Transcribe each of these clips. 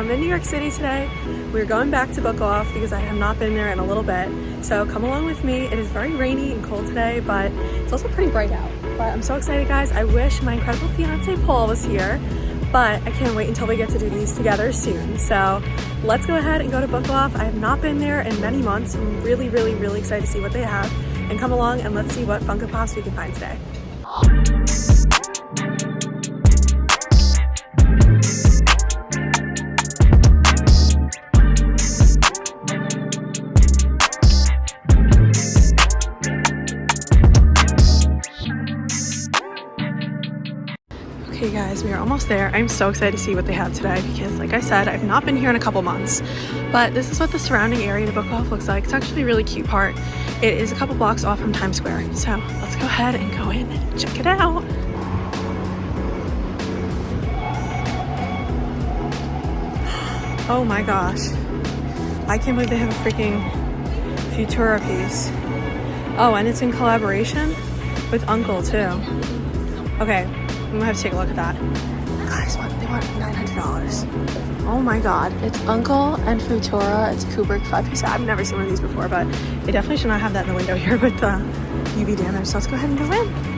I'm in New York City today. We're going back to Book Off because I have not been there in a little bit. So come along with me. It is very rainy and cold today, but it's also pretty bright out. But I'm so excited, guys. I wish my incredible fiance Paul was here, but I can't wait until we get to do these together soon. So let's go ahead and go to Book Off. I have not been there in many months. I'm really excited to see what they have. And come along and let's see what Funko Pops we can find today. Okay guys, we are almost there. I'm so excited to see what they have today because like I said, I've not been here in a couple months, but this is what the surrounding area to Book Off looks like. It's actually a really cute part. It is a couple blocks off from Times Square. So let's go ahead and go in and check it out. Oh my gosh. I can't believe they have a freaking Futura piece. Oh, and it's in collaboration with Uncle too. Okay. I'm gonna have to take a look at that. Guys, they want $900. Oh my god. It's Uncle and Futura. It's Kubrick 5-piece. I've never seen one of these before, but they definitely should not have that in the window here with the UV damage. So let's go ahead and go in.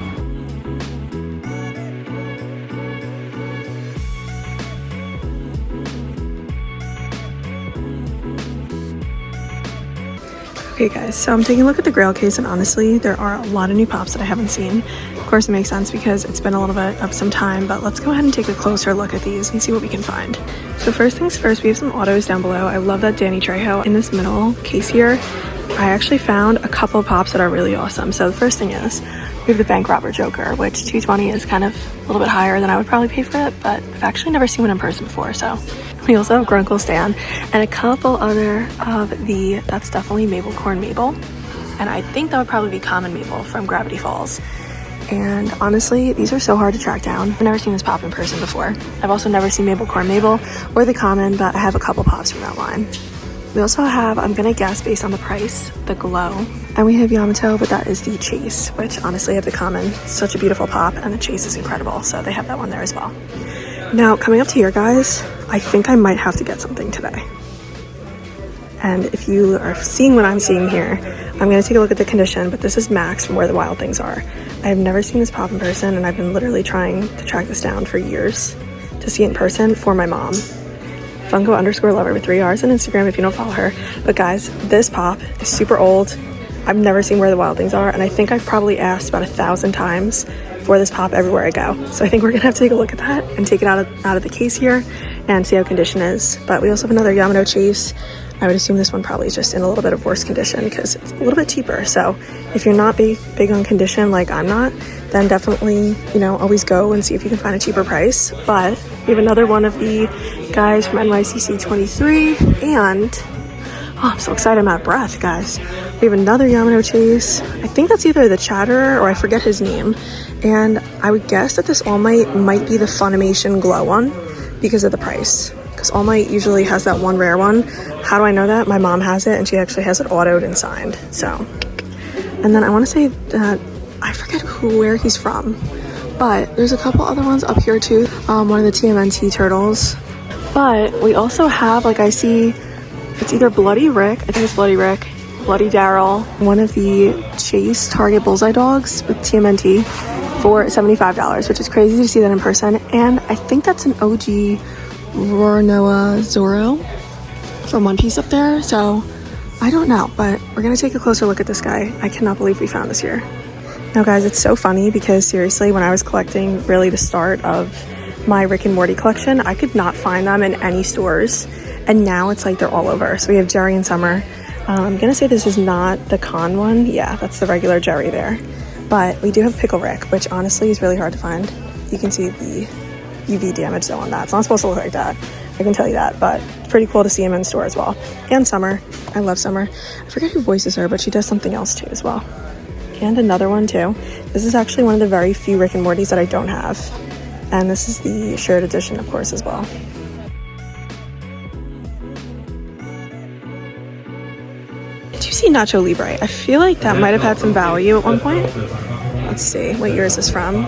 Okay guys, so I'm taking a look at the Grail case, and honestly, there are a lot of new pops that I haven't seen. Of course, it makes sense because it's been a little bit of some time, but let's go ahead and take a closer look at these and see what we can find. So first things first, we have some autos down below. I love that Danny Trejo in this middle case here. I actually found a couple of pops that are really awesome. So the first thing is, we have the Bank Robber Joker, which $220 is kind of a little bit higher than I would probably pay for it, but I've actually never seen one in person before, so. We also have Grunkle Stan and a couple other of the, that's definitely Mabel Corn Mabel. And I think that would probably be Common Mabel from Gravity Falls. And honestly, these are so hard to track down. I've never seen this pop in person before. I've also never seen Mabel Corn Mabel or the Common, but I have a couple pops from that line. We also have, I'm gonna guess based on the price, the Glow. And we have Yamato, but that is the Chase, which honestly I have the Common. Such a beautiful pop, and the Chase is incredible. So they have that one there as well. Now, coming up to here, guys, I think I might have to get something today. And if you are seeing what I'm seeing here, I'm going to take a look at the condition, but this is Max from Where the Wild Things Are. I have never seen this pop in person, and I've been literally trying to track this down for years to see it in person for my mom. Funko_lover with 3 R's on Instagram if you don't follow her. But guys, this pop is super old. I've never seen Where the Wild Things Are, and I think I've probably asked about 1,000 times for this pop everywhere I go. So I think we're gonna have to take a look at that and take it out of the case here and see how condition is. But we also have another Yamato Chase. I would assume this one probably is just in a little bit of worse condition because it's a little bit cheaper. So if you're not big on condition like I'm not, then definitely, you know, always go and see if you can find a cheaper price. But we have another one of the guys from NYCC 23, and oh, I'm so excited, I'm out of breath, guys. We have another Yamato Chase. I think that's either the Chatterer or I forget his name. And I would guess that this All Might might be the Funimation Glow one because of the price. Because All Might usually has that one rare one. How do I know that? My mom has it, and she actually has it autoed and signed. So, and then I want to say that I forget where he's from, but there's a couple other ones up here too. One of the TMNT turtles. But we also have, like I see, it's either Bloody Rick, I think it's Bloody Rick, Bloody Daryl, one of the Chase Target Bullseye dogs with TMNT for $75, which is crazy to see that in person. And I think that's an OG Roronoa Zoro from One Piece up there. So I don't know, but we're gonna take a closer look at this guy. I cannot believe we found this here. Now guys, it's so funny because seriously, when I was collecting really the start of my Rick and Morty collection, I could not find them in any stores. And now it's like they're all over. So we have Jerry and Summer. I'm gonna say this is not the con one. Yeah, that's the regular Jerry there. But we do have Pickle Rick, which honestly is really hard to find. You can see the UV damage though on that. It's not supposed to look like that, I can tell you that, but it's pretty cool to see him in store as well. And Summer, I love Summer. I forget who voices her, but she does something else too as well. And another one too. This is actually one of the very few Rick and Mortys that I don't have. And this is the shared edition, of course, as well. Did you see Nacho Libre? I feel like that might have had some value at one point. Let's see, what year is this from?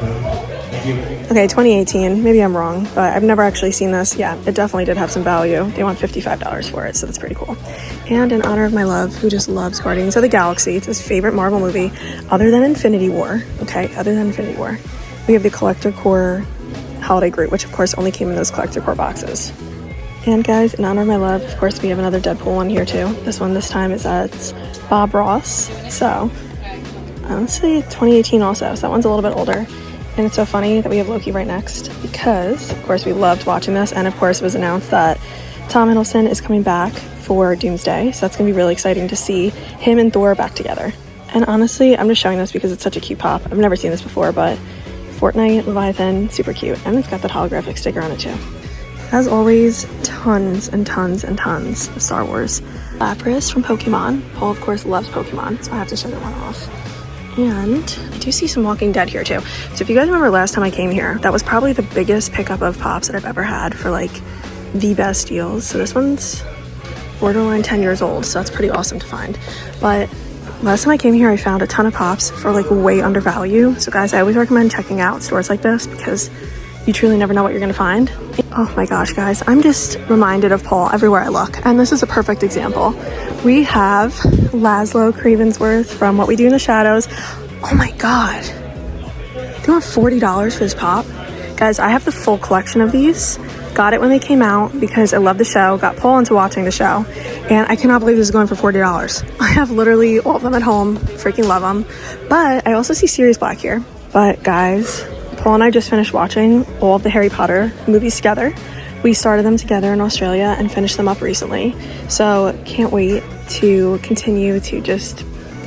Okay, 2018. Maybe I'm wrong, but I've never actually seen this. Yeah, it definitely did have some value. They want $55 for it, so that's pretty cool. And in honor of my love, who just loves Guardians of the Galaxy, it's his favorite Marvel movie, other than Infinity War. Okay, other than Infinity War. We have the Collector Core Holiday Groot, which of course only came in those Collector Core boxes. And guys, in honor of my love, of course, we have another Deadpool one here too. This one this time is it's Bob Ross. So, let's say 2018 also. So that one's a little bit older. And it's so funny that we have Loki right next because, of course, we loved watching this. And, of course, it was announced that Tom Hiddleston is coming back for Doomsday. So that's going to be really exciting to see him and Thor back together. And honestly, I'm just showing this because it's such a cute pop. I've never seen this before, but Fortnite, Leviathan, super cute. And it's got that holographic sticker on it, too. As always, tons and tons and tons of Star Wars. Lapras from Pokemon. Paul, of course, loves Pokemon, so I have to show that one off. And I do see some Walking Dead here too. So if you guys remember last time I came here, that was probably the biggest pickup of pops that I've ever had for like the best deals. So this one's borderline 10 years old, so that's pretty awesome to find. But last time I came here, I found a ton of pops for like way under value. So guys, I always recommend checking out stores like this because you truly never know what you're gonna find. Oh my gosh, guys, I'm just reminded of Paul everywhere I look. And this is a perfect example. We have Laszlo Cravensworth from What We Do in the Shadows. Oh my God. They want $40 for this pop. Guys, I have the full collection of these. Got it when they came out because I love the show. Got Paul into watching the show. And I cannot believe this is going for $40. I have literally all of them at home. Freaking love them. But I also see Sirius Black here. But guys, Paul and I just finished watching all of the Harry Potter movies together. We started them together in Australia and finished them up recently. So can't wait to continue to just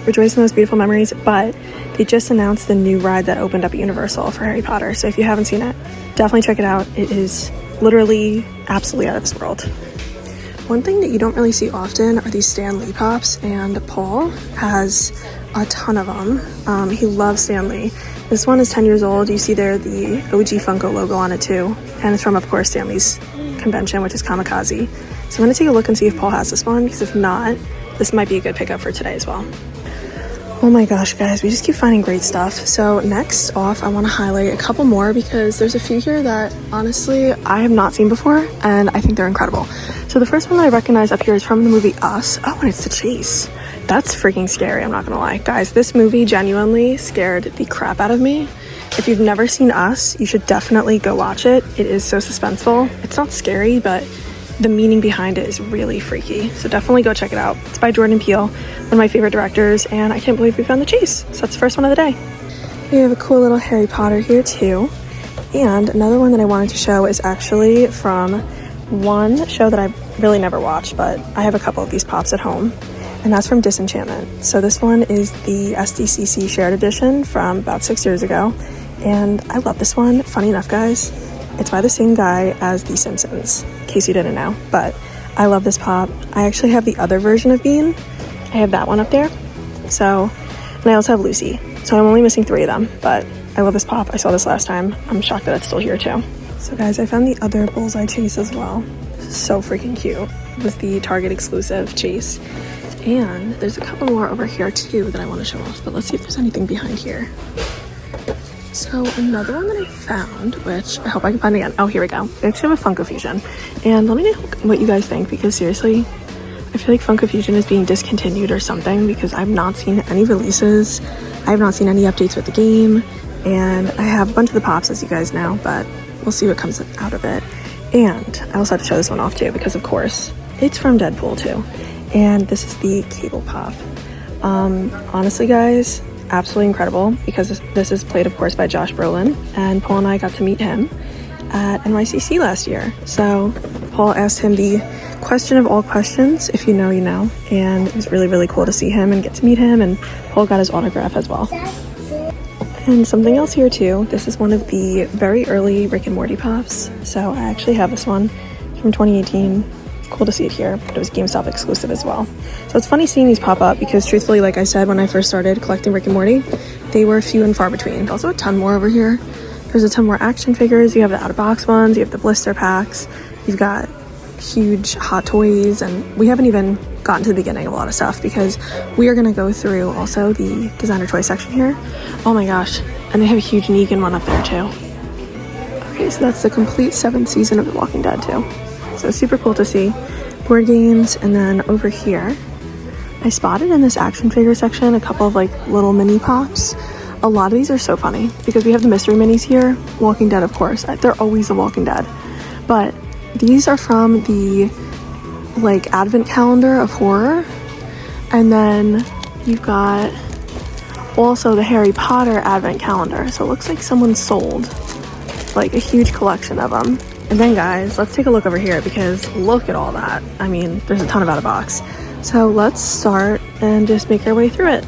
rejoice in those beautiful memories. But they just announced the new ride that opened up at Universal for Harry Potter. So if you haven't seen it, definitely check it out. It is literally absolutely out of this world. One thing that you don't really see often are these Stan Lee pops, and Paul has a ton of them. He loves Stan Lee. This one is 10 years old. You see there the OG Funko logo on it too. And it's from, of course, Stan Lee's convention, which is Kamikaze. So I'm going to take a look and see if Paul has this one, because if not, this might be a good pickup for today as well. Oh my gosh, guys, we just keep finding great stuff. So next off, I want to highlight a couple more because there's a few here that, honestly, I have not seen before, and I think they're incredible. So the first one that I recognize up here is from the movie Us. Oh, and it's The Chase. That's freaking scary, I'm not gonna lie. Guys, this movie genuinely scared the crap out of me. If you've never seen Us, you should definitely go watch it. It is so suspenseful. It's not scary, but the meaning behind it is really freaky. So definitely go check it out. It's by Jordan Peele, one of my favorite directors, and I can't believe we found The Chase. So that's the first one of the day. We have a cool little Harry Potter here too. And another one that I wanted to show is actually from one show that I really never watched, but I have a couple of these pops at home. And that's from Disenchantment. So this one is the SDCC shared edition from about 6 years ago. And I love this one. Funny enough, guys, it's by the same guy as The Simpsons, in case you didn't know. But I love this pop. I actually have the other version of Bean. I have that one up there. So, and I also have Lucy. So I'm only missing 3 of them, but I love this pop. I saw this last time. I'm shocked that it's still here too. So guys, I found the other Bullseye Chase as well. So freaking cute. It was the Target exclusive Chase. And there's a couple more over here too that I want to show off, but let's see if there's anything behind here. So another one that I found, which I hope I can find again. Oh, here we go. I actually have a Funko Fusion. And let me know what you guys think, because seriously, I feel like Funko Fusion is being discontinued or something, because I've not seen any releases. I have not seen any updates with the game. And I have a bunch of the pops, as you guys know, but we'll see what comes out of it. And I also have to show this one off too, because of course, it's from Deadpool too. And this is the Cable Pop. Honestly, guys, absolutely incredible, because this is played, of course, by Josh Brolin, and Paul and I got to meet him at NYCC last year. So Paul asked him the question of all questions, if you know, you know, and it was really, really cool to see him and get to meet him, and Paul got his autograph as well. And something else here too, this is one of the very early Rick and Morty pops. So I actually have this one from 2018. Cool to see it here, but it was GameStop exclusive as well. So it's funny seeing these pop up, because truthfully, like I said, when I first started collecting Rick and Morty, they were few and far between. Also a ton more over here. There's a ton more action figures. You have the out-of-box ones, you have the blister packs, you've got huge Hot Toys, and we haven't even gotten to the beginning of a lot of stuff, because we are going to go through also the designer toy section here. Oh my gosh, and they have a huge Negan one up there too. Okay, so that's the complete 7th season of The Walking Dead too. So super cool to see. Board games, and then over here, I spotted in this action figure section a couple of like little mini pops. A lot of these are so funny because we have the mystery minis here. Walking Dead, of course. They're always The Walking Dead. But these are from the like advent calendar of horror. And then you've got also the Harry Potter advent calendar. So it looks like someone sold like a huge collection of them. And then guys, let's take a look over here because look at all that. I mean, there's a ton of out of box. So let's start and just make our way through it.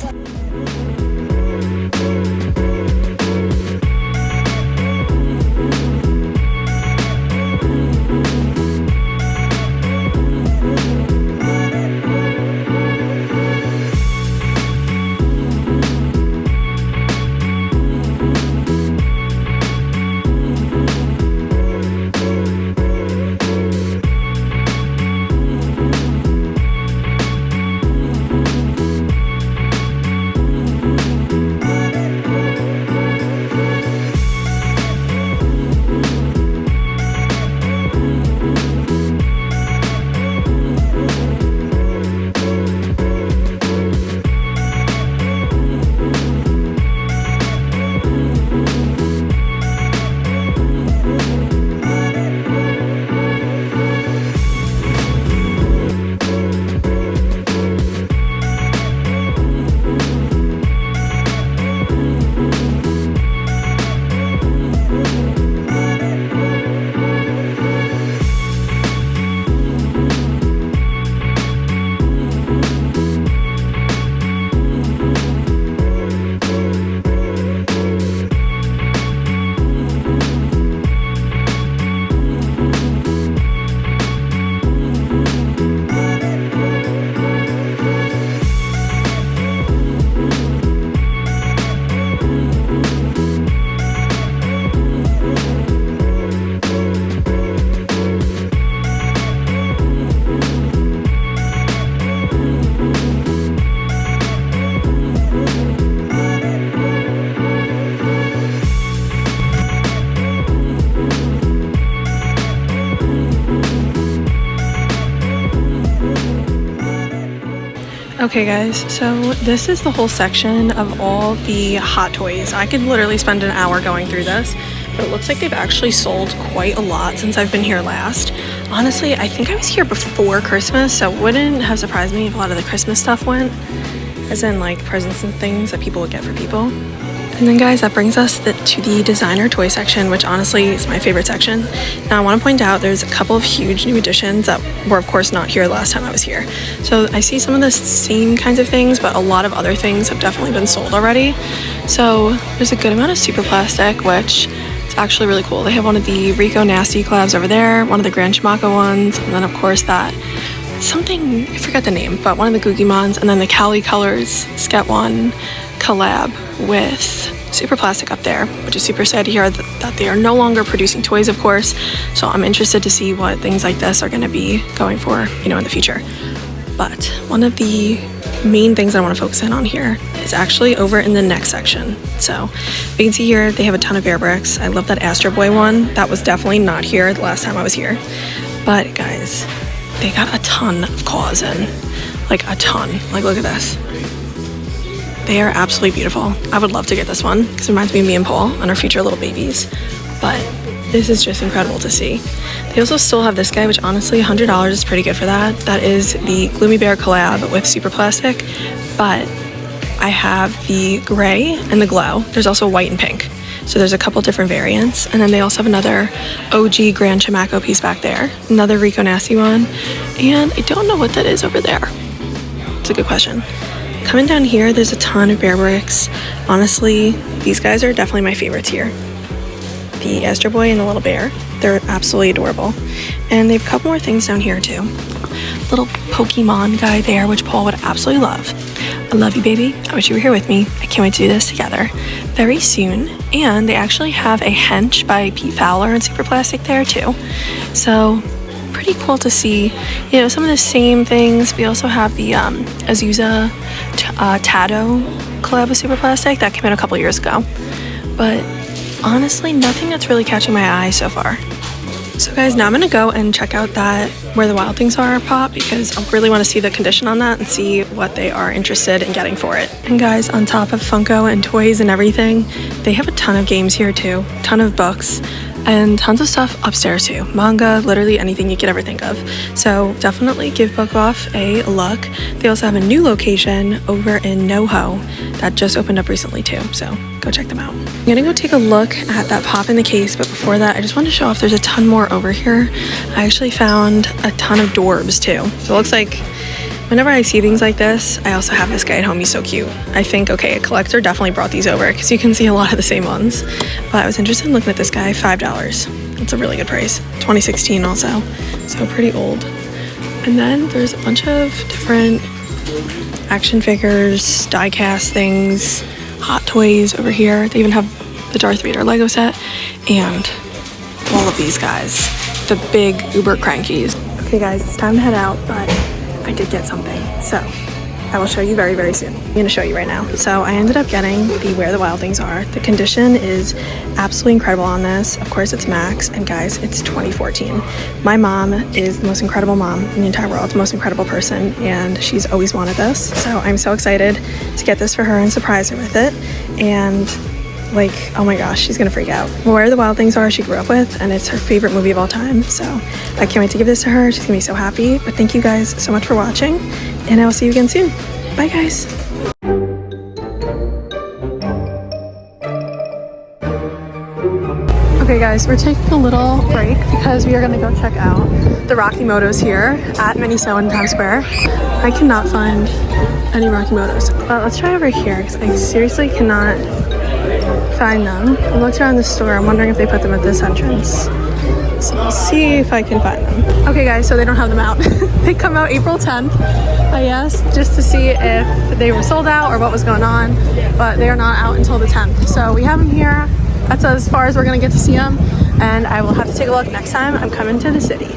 Okay guys, so this is the whole section of all the Hot Toys. I could literally spend an hour going through this, but it looks like they've actually sold quite a lot since I've been here last. Honestly, I think I was here before Christmas, so it wouldn't have surprised me if a lot of the Christmas stuff went, as in like presents and things that people would get for people. And then guys, that brings us to the designer toy section, which honestly is my favorite section. Now I want to point out there's a couple of huge new additions that were of course not here last time I was here. So I see some of the same kinds of things, but a lot of other things have definitely been sold already. So there's a good amount of superplastic, which is actually really cool. They have one of the Rico Nasty collabs over there, one of the Gran Chamaco ones, and then of course that something, I forget the name, but one of the Googimons, and then the Cali Colors Sket One collab with Superplastic up there, which is super sad to hear that they are no longer producing toys, of course. So I'm interested to see what things like this are going to be going for, you know, in the future. But one of the main things I want to focus in on here is actually over in the next section. So you can see here they have a ton of bear bricks. I love that Astro Boy one. That was definitely not here the last time I was here. But guys, they got a ton of claws in, like a ton. Like look at this. They are absolutely beautiful. I would love to get this one because it reminds me of me and Paul and our future little babies. But this is just incredible to see. They also still have this guy, which honestly $100 is pretty good for that. That is the Gloomy Bear collab with Superplastic. But I have the gray and the glow. There's also white and pink. So there's a couple different variants. And then they also have another OG Gran Chamaco piece back there. Another Rico Nasty one. And I don't know what that is over there. It's a good question. Coming down here, there's a ton of bear bricks. Honestly, these guys are definitely my favorites here. The Astro Boy and the little bear, they're absolutely adorable. And they have a couple more things down here too. Little Pokemon guy there, which Paul would absolutely love. I love you, baby. I wish you were here with me. I can't wait to do this together very soon. And they actually have a hench by Pete Fowler and Superplastic there too. So pretty cool to see, you know, some of the same things. We also have the Azusa Tado collab with Superplastic that came out a couple years ago. But honestly nothing that's really catching my eye so far. So guys, now I'm gonna go and check out that Where the Wild Things Are pop because I really want to see the condition on that and see what they are interested in getting for it. And guys, on top of Funko and toys and everything, they have a ton of games here too, ton of books, and tons of stuff upstairs too. Manga, literally anything you could ever think of. So definitely give Book Off a look. They also have a new location over in NoHo that just opened up recently too, so go check them out. I'm gonna go take a look at that pop in the case, but before that, I just wanted to show off there's a ton more over here. I actually found a ton of Dorbs too. So it looks like whenever I see things like this, I also have this guy at home. He's so cute. I think, okay, a collector definitely brought these over because you can see a lot of the same ones. But I was interested in looking at this guy, $5. That's a really good price. 2016 also, so pretty old. And then there's a bunch of different action figures, die-cast things, hot toys over here. They even have the Darth Vader Lego set and all of these guys, the big uber crankies. Okay guys, it's time to head out, but I did get something, so I will show you very, very soon. I'm gonna show you right now. So I ended up getting the Where the Wild Things Are. The condition is absolutely incredible on this. Of course, it's Max, and guys, it's 2014. My mom is the most incredible mom in the entire world, the most incredible person, and she's always wanted this. So I'm so excited to get this for her and surprise her with it. And like, oh my gosh, she's gonna freak out. Where the Wild Things Are, she grew up with, and it's her favorite movie of all time. So I can't wait to give this to her. She's gonna be so happy. But thank you guys so much for watching, and I will see you again soon. Bye guys. Okay guys, we're taking a little break because we are gonna go check out the Rocky Motos here at Miniso in Times Square. I cannot find any Rocky Motos, but let's try over here because I seriously cannot find them. I looked around the store. I'm wondering if they put them at this entrance. So we'll see if I can find them. Okay guys, so they don't have them out. They come out April 10th. I asked just to see if they were sold out or what was going on, but they are not out until the 10th. So we have them here. That's as far as we're gonna get to see them, and I will have to take a look next time I'm coming to the city.